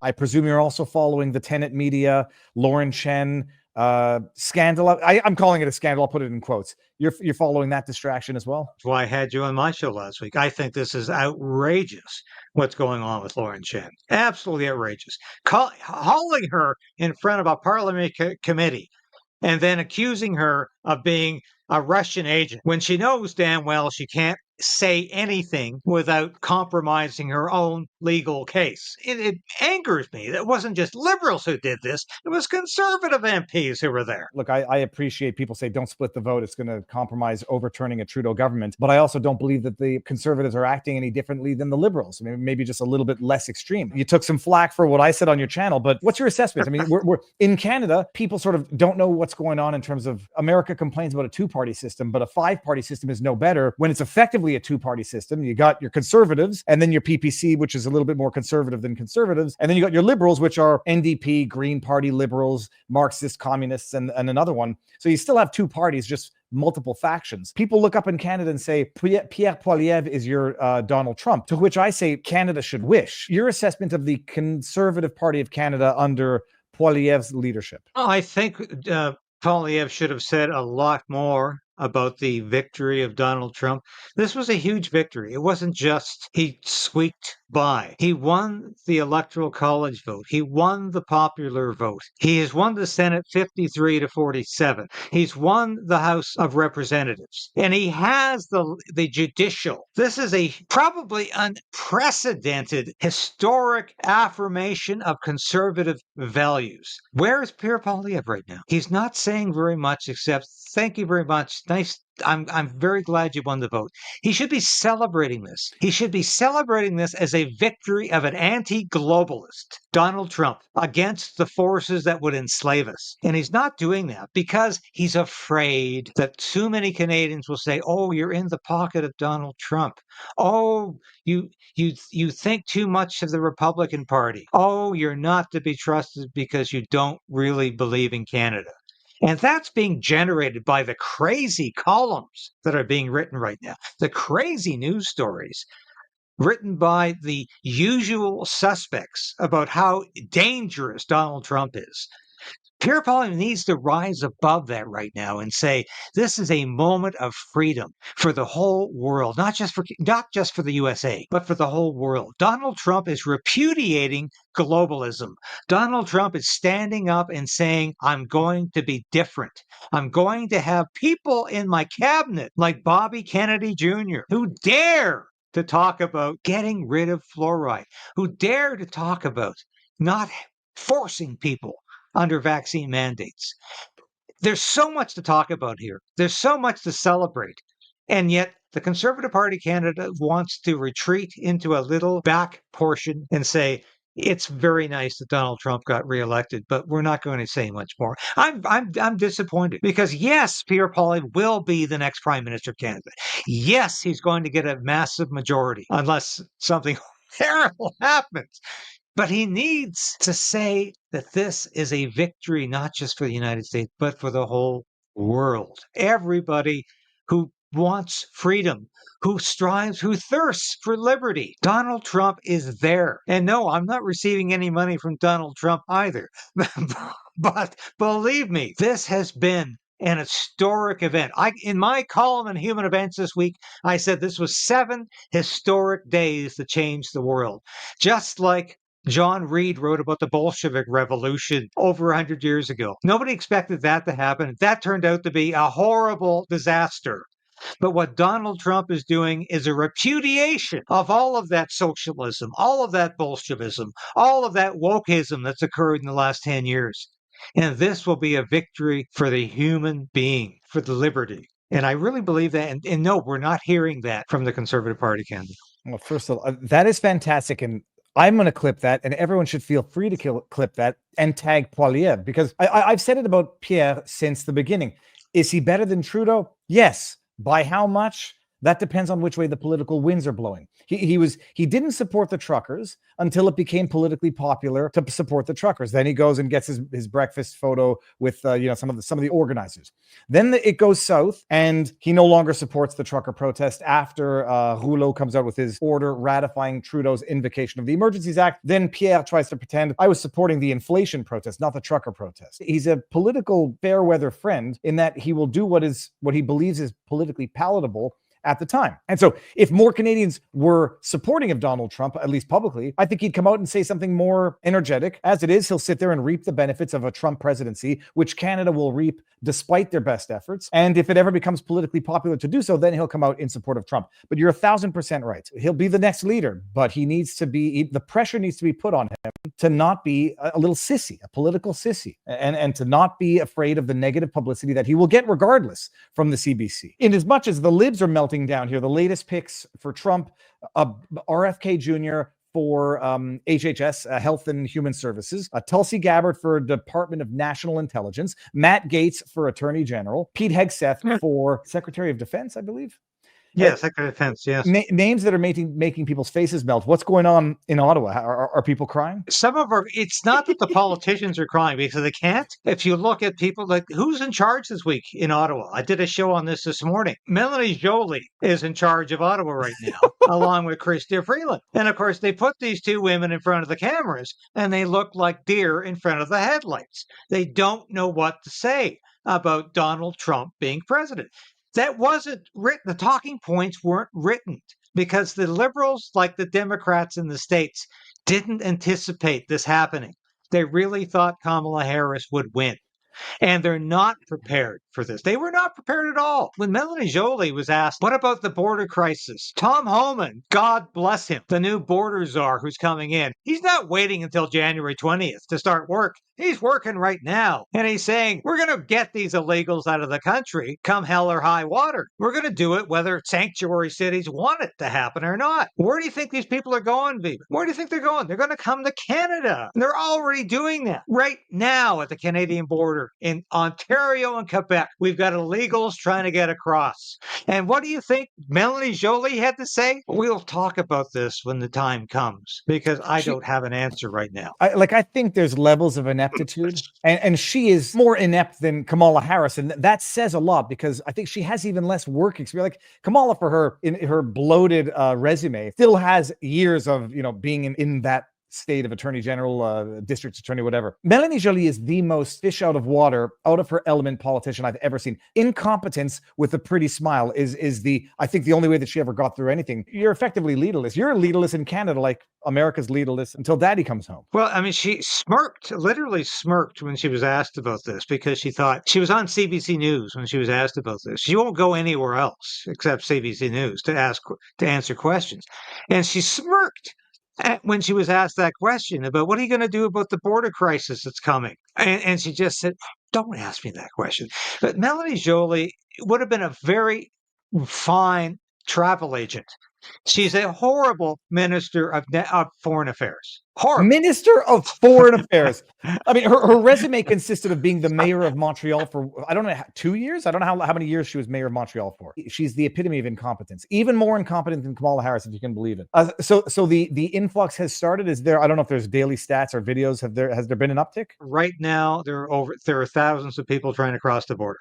I presume you're also following the Tenet Media, Lauren Chen scandal. I'm calling it a scandal. I'll put it in quotes. You're following that distraction as well? That's why I had you on my show last week. I think this is outrageous what's going on with Lauren Chen. Absolutely outrageous. Hauling her in front of a parliamentary committee and then accusing her of being a Russian agent when she knows damn well she can't say anything without compromising her own legal case. It angers me. It wasn't just liberals who did this, it was conservative MPs who were there. Look, I appreciate people say don't split the vote. It's going to compromise overturning a Trudeau government. But I also don't believe that the conservatives are acting any differently than the liberals. I mean, maybe just a little bit less extreme. You took some flack for what I said on your channel, but what's your assessment? I mean, we're in Canada, people sort of don't know what's going on in terms of America complains about a two-party system, but a five-party system is no better when it's effectively a two-party system. You got your conservatives and then your PPC, which is a little bit more conservative than conservatives. And then you got your liberals, which are NDP, Green Party liberals, Marxist communists, and another one. So you still have two parties, just multiple factions. People look up in Canada and say, Pierre Poileivre is your Donald Trump, to which I say Canada should wish. Your assessment of the Conservative Party of Canada under Poilievre's leadership? I think Poilievre should have said a lot more about the victory of Donald Trump. This was a huge victory. It wasn't just he squeaked by. He won the Electoral College vote. He won the popular vote. He has won the Senate 53 to 47. He's won the House of Representatives. And he has the judicial. This is a probably unprecedented historic affirmation of conservative values. Where is Pierre Poilievre right now? He's not saying very much except, thank you very much. Nice. I'm very glad you won the vote. He should be celebrating this. He should be celebrating this as a victory of an anti-globalist, Donald Trump, against the forces that would enslave us. And he's not doing that because he's afraid that too many Canadians will say, oh, you're in the pocket of Donald Trump. Oh, you think too much of the Republican Party. Oh, you're not to be trusted because you don't really believe in Canada. And that's being generated by the crazy columns that are being written right now, the crazy news stories written by the usual suspects about how dangerous Donald Trump is. Pierre Poilievre needs to rise above that right now and say, this is a moment of freedom for the whole world, not just for the USA, but for the whole world. Donald Trump is repudiating globalism. Donald Trump is standing up and saying, I'm going to be different. I'm going to have people in my cabinet like Bobby Kennedy Jr. who dare to talk about getting rid of fluoride, who dare to talk about not forcing people under vaccine mandates. There's so much to talk about here. There's so much to celebrate. And yet the Conservative Party Canada wants to retreat into a little back portion and say, it's very nice that Donald Trump got reelected, but we're not going to say much more. I'm disappointed because yes, Pierre Poilievre will be the next Prime Minister of Canada. Yes, he's going to get a massive majority unless something terrible happens. But he needs to say that this is a victory, not just for the United States, but for the whole world. Everybody who wants freedom, who strives, who thirsts for liberty. Donald Trump is there. And no, I'm not receiving any money from Donald Trump either. But believe me, this has been an historic event. In my column in Human Events this week, I said this was 7 historic days that changed the world. Just like John Reed wrote about the Bolshevik Revolution over 100 years ago. Nobody expected that to happen. That turned out to be a horrible disaster. But what Donald Trump is doing is a repudiation of all of that socialism, all of that Bolshevism, all of that wokeism that's occurred in the last 10 years. And this will be a victory for the human being, for the liberty. And I really believe that. And no, we're not hearing that from the Conservative Party Canada. Well, first of all, that is fantastic. And I'm going to clip that, and everyone should feel free to clip that and tag Poilievre, because I've said it about Pierre since the beginning. Is he better than Trudeau? Yes. By how much? That depends on which way the political winds are blowing. He didn't support the truckers until it became politically popular to support the truckers. Then he goes and gets his breakfast photo with some of the organizers. Then it goes south, and he no longer supports the trucker protest after Rouleau comes out with his order ratifying Trudeau's invocation of the Emergencies Act. Then Pierre tries to pretend, I was supporting the inflation protest, not the trucker protest. He's a political fair weather friend in that he will do what he believes is politically palatable at the time. And so if more Canadians were supporting of Donald Trump, at least publicly, I think he'd come out and say something more energetic. As it is, he'll sit there and reap the benefits of a Trump presidency, which Canada will reap despite their best efforts. And if it ever becomes politically popular to do so, then he'll come out in support of Trump. But you're 1,000% right. He'll be the next leader, but the pressure needs to be put on him to not be a little sissy, a political sissy, and to not be afraid of the negative publicity that he will get regardless from the CBC. In as much as the libs are melting down here, the latest picks for Trump, RFK Jr., for HHS, Health and Human Services, Tulsi Gabbard for Department of National Intelligence, Matt Gaetz for Attorney General, Pete Hegseth for Secretary of Defense, I believe. Yeah, Secretary of Defense, yes. Names that are making people's faces melt. What's going on in Ottawa? Are people crying? It's not that the politicians are crying because they can't. If you look at people like who's in charge this week in Ottawa, I did a show on this morning. Melanie Joly is in charge of Ottawa right now, along with Chrystia Freeland. And of course, they put these two women in front of the cameras and they look like deer in front of the headlights. They don't know what to say about Donald Trump being president. That wasn't written. The talking points weren't written because the liberals, like the Democrats in the States, didn't anticipate this happening. They really thought Kamala Harris would win. And they're not prepared for this. They were not prepared at all. When Melanie Joly was asked, what about the border crisis? Tom Homan, God bless him, the new border czar who's coming in, he's not waiting until January 20th to start work. He's working right now. And he's saying, we're going to get these illegals out of the country, come hell or high water. We're going to do it whether sanctuary cities want it to happen or not. Where do you think these people are going, Viva? Where do you think they're going? They're going to come to Canada. And they're already doing that right now at the Canadian border in Ontario and Quebec. We've got illegals trying to get across. And what do you think Melanie Joly had to say? We'll talk about this when the time comes because I don't have an answer right now. I think there's levels of ineptitude, and she is more inept than Kamala Harris, and that says a lot because I think she has even less work experience. Like Kamala, for her bloated resume, still has years of being in that state of attorney general, district attorney, whatever. Melanie Joly is the most fish out of water, out of her element politician I've ever seen. Incompetence with a pretty smile is I think the only way that she ever got through anything. You're effectively leaderless. You're leaderless in Canada, like America's leaderless until Daddy comes home. Well, I mean, she literally smirked when she was asked about this because she thought she was on CBC News when she was asked about this. She won't go anywhere else except CBC News to answer questions, and she smirked when she was asked that question about what are you going to do about the border crisis that's coming? And she just said, don't ask me that question. But Melanie Joly would have been a very fine travel agent. She's a horrible minister of foreign affairs. Horrible. Minister of Foreign Affairs. I mean, her resume consisted of being the mayor of Montreal for, I don't know, 2 years? I don't know how many years she was mayor of Montreal for. She's the epitome of incompetence. Even more incompetent than Kamala Harris, if you can believe it. So the influx has started. I don't know if there's daily stats or videos. Has there been an uptick? Right now, there are thousands of people trying to cross the border.